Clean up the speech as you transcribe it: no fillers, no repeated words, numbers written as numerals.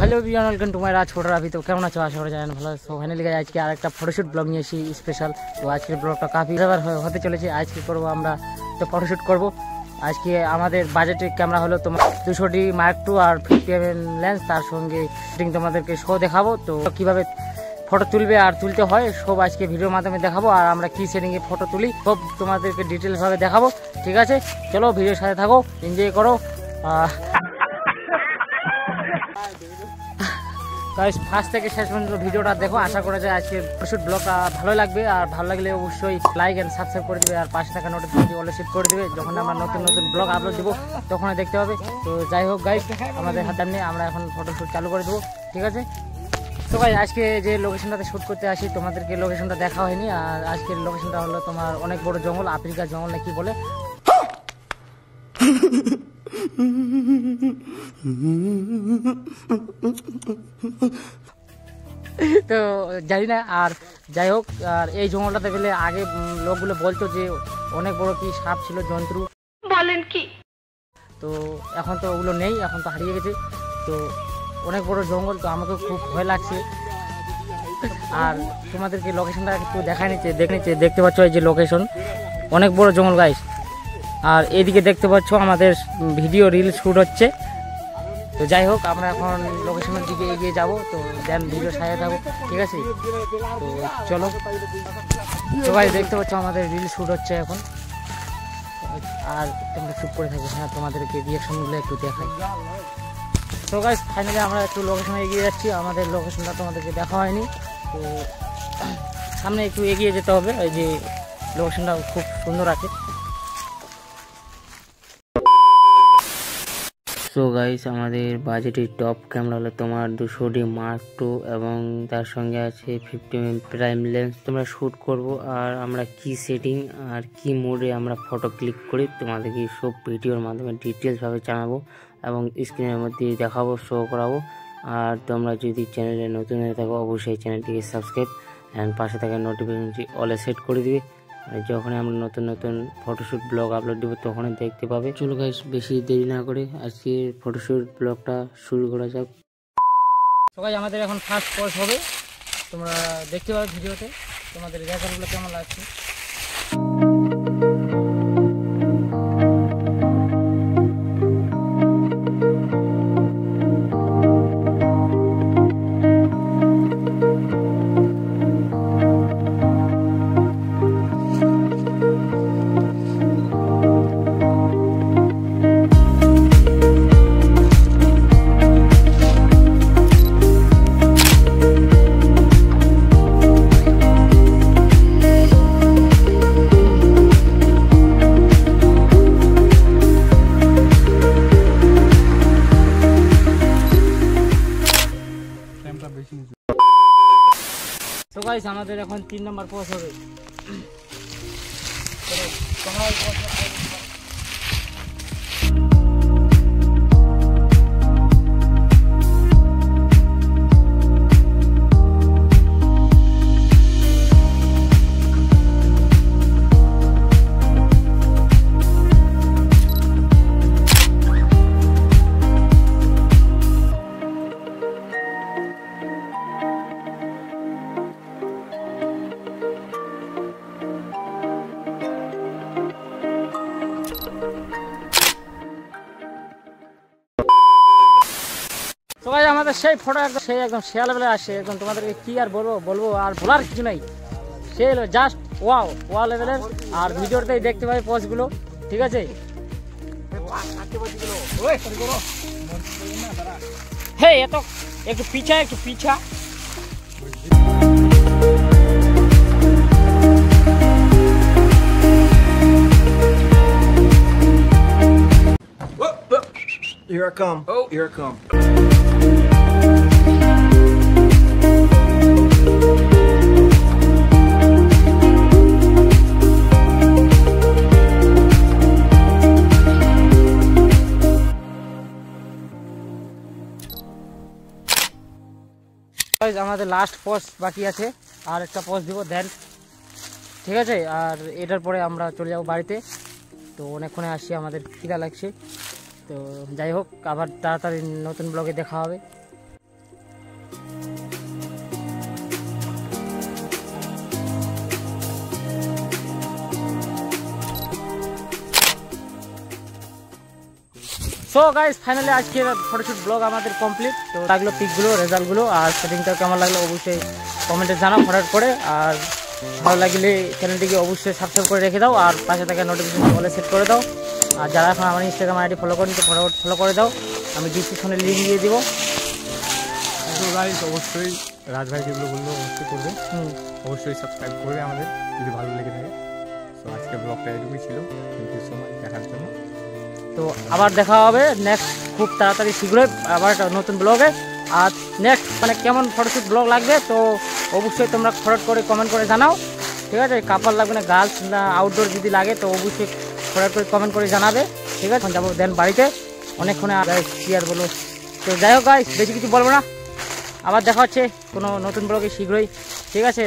Hello everyone, welcome to my Raj photo. अभी तो কেমন আছো? আশা করি জানেন ভালো। সো ফাইনালি আজকে আরেকটা ফটোশুট ব্লগ নিয়ে এসেছি স্পেশাল। তো আজকের ব্লগটা কাফি ফেভার হতে চলেছে। আজকে করব আমরা তো ফটোশুট করব। আজকে আমাদের বাজেটের ক্যামেরা হলো তোমার 200D Mark II আর 50mm লেন্স, তার সঙ্গে শুটিং তোমাদেরকে শো দেখাবো। তো কিভাবে ফটো তুলবে আর তুলতে হয় সব আজকে ভিডিওর মাধ্যমে দেখাবো, আর আমরা কি সেটিংয়ে ফটো তুলি সব তোমাদেরকে ডিটেলস ভাবে দেখাবো। ঠিক আছে, চলো ভিডিওর সাথে থাকো, এনজয় করো। ফার্স্ট থেকে শেষ পর্যন্ত ভিডিওটা দেখো। আশা করা যায় আজকে ফটোশুট ব্লগটা ভালো লাগবে, আর ভালো লাগলে অবশ্যই লাইক এন্ড সাবস্ক্রাইব করে দিবে, আর পাশে থাকা নোটিফিকেশনটি অল সেট করে দিবে। যখন আমরা নতুন নতুন ব্লগ আপলোড দেবো তখনই দেখতে হবে। তো যাই হোক গাইস, আমাদের হাতে নিয়ে আমরা এখন ফটোশুট চালু করে দেবো। ঠিক আছে, তো ভাই আজকে যে লোকেশনটাতে শ্যুট করতে আসি তোমাদেরকে লোকেশনটা দেখা হয়নি। আর আজকের লোকেশনটা হলো তোমার অনেক বড় জঙ্গল, আফ্রিকার জঙ্গল না কি বলে। তো জানি না, আর যাই হোক, আর এই জঙ্গলটাতে গেলে আগে লোকগুলো বলতো যে অনেক বড় কি সাপ ছিল, জন্তু বলেন কি। তো এখন তো ওগুলো নেই, এখন তো হারিয়ে গেছে। তো অনেক বড় জঙ্গল, তো আমাকে খুব ভয় লাগছে। আর তোমাদেরকে লোকেশনটা একটু দেখাই নিচ্ছে, দেখতে পাচ্ছ এই যে লোকেশন, অনেক বড় জঙ্গল গাইস। আর এদিকে দেখতে পাচ্ছ আমাদের ভিডিও রিল শ্যুট হচ্ছে। তো যাই হোক, আমরা এখন লোকেশনের দিকে এগিয়ে যাব। তো দেন ভিডিও সাজিয়ে থাকবো। ঠিক আছে, তো চলো। সবাই দেখতে পাচ্ছ আমাদের রিল শ্যুট হচ্ছে এখন, আর তোমরা চুপ করে থাকবে। হ্যাঁ, তোমাদেরকে রিয়াকশনগুলো একটু দেখাই। তো গাইস ফাইনালি আমরা একটু লোকেশনে এগিয়ে যাচ্ছি। আমাদের লোকেশনটা তোমাদেরকে দেখা হয়নি, তো সামনে একটু এগিয়ে যেতে হবে। এই যে লোকেশনটা খুব সুন্দর আছে। সো গাইস, আমাদের বাজেটের টপ ক্যামেরা হলো তোমার 200D Mark II এবং তার সঙ্গে আছে 50mm প্রাইম লেন্স। তোমরা শ্যুট করব, আর আমরা কি সেটিং আর কি মোডে আমরা ফটো ক্লিক করি তোমাদেরকে সব ভিডিওর মাধ্যমে ডিটেলসভাবে জানাবো এবং স্ক্রিনের মধ্যে দেখাবো, শো করাবো। আর তোমরা যদি চ্যানেলে নতুন হয়ে থাকো অবশ্যই চ্যানেলটিকে সাবস্ক্রাইব অ্যান্ড পাশে থাকা নোটিফিকেশনটি অলে সেট করে দিবে। যখন আমরা নতুন নতুন ফটোশুট ব্লগ আপলোড দেবো তখনই দেখতে পাবে। চলো গাইস, বেশি দেরি না করে আজকে ফটোশুট ব্লগটা শুরু করা যাক। তো গাইস, আমাদের এখন ফার্স্ট পজ হবে, তোমরা দেখতে পাবে ভিডিওতে তোমাদের রেজাল্টগুলো কেমন লাগছে। তো গাইস, আমাদের এখন 3 নম্বর পজ হবে। তো ভাই আমাদের সেই ফটো একদম সে লেভেলে আসে, একদম তোমাদেরকে কি আর বলবো আর বলার কিছু নাই। সে জাস্ট ওয়াও লেভেলের। আর ভিডিওতেই দেখতে পাই পজগুলো। ঠিক আছে, হে এত একটু পিছা Here I come. Oh, here I come. আমাদের লাস্ট পজ বাকি আছে, আর একটা পজ দিব দেন। ঠিক আছে, আর এটার পরে আমরা চলে যাব বাড়িতে। তো অনেকক্ষণে আসি, আমাদের খিদা লাগছে। তো যাই হোক, আবার তাড়াতাড়ি নতুন ব্লগে দেখা হবে। সো গাইস ফাইনালি আজকে ফটোশুট ব্লগ আমাদের কমপ্লিট। তো লাগলো পিকগুলো, রেজাল্টগুলো আর সেটিংটা কেমন লাগলো অবশ্যই কমেন্টে জানাও ফরওয়ার্ড করে। আর ভালো লাগলে চ্যানেলটিকে অবশ্যই সাবস্ক্রাইব করে রেখে দাও আর পাশে থাকা নোটিফিকেশন বলে সেট করে দাও। আর যারা এখন আমার ইনস্টাগ্রাম আইডি ফলো করেন তো ফলো করে দাও, আমি ডিসক্রিপশনে লিঙ্ক দিয়ে দিব। তো গাইস অবশ্যই রাজ ভাই যেগুলো বললো অবশ্যই করবে, অবশ্যই সাবস্ক্রাইব করবে আমাদের যদি ভালো লেগে থাকে। তো আজকে ব্লগটা এটুকুই ছিল, থ্যাংক ইউ সো মাচ দেখার জন্য। তো আবার দেখা হবে নেক্সট খুব তাড়াতাড়ি শীঘ্রই আবার একটা নতুন ব্লগে। আর নেক্সট মানে কেমন ফটোশুট ব্লগ লাগবে তো অবশ্যই তোমরা ফরওয়ার্ড করে কমেন্ট করে জানাও, ঠিক আছে? কাপড় লাগবে না, গার্লস না আউটডোর যদি লাগে তো অবশ্যই ফরওয়ার্ড করে কমেন্ট করে জানাবে, ঠিক আছে? যাবো দেন বাড়িতে অনেকক্ষণে কি আর বলবো। তো যাই হোক গাইস বেশি কিছু বলবো না, আবার দেখা হচ্ছে কোনো নতুন ব্লগে শীঘ্রই, ঠিক আছে?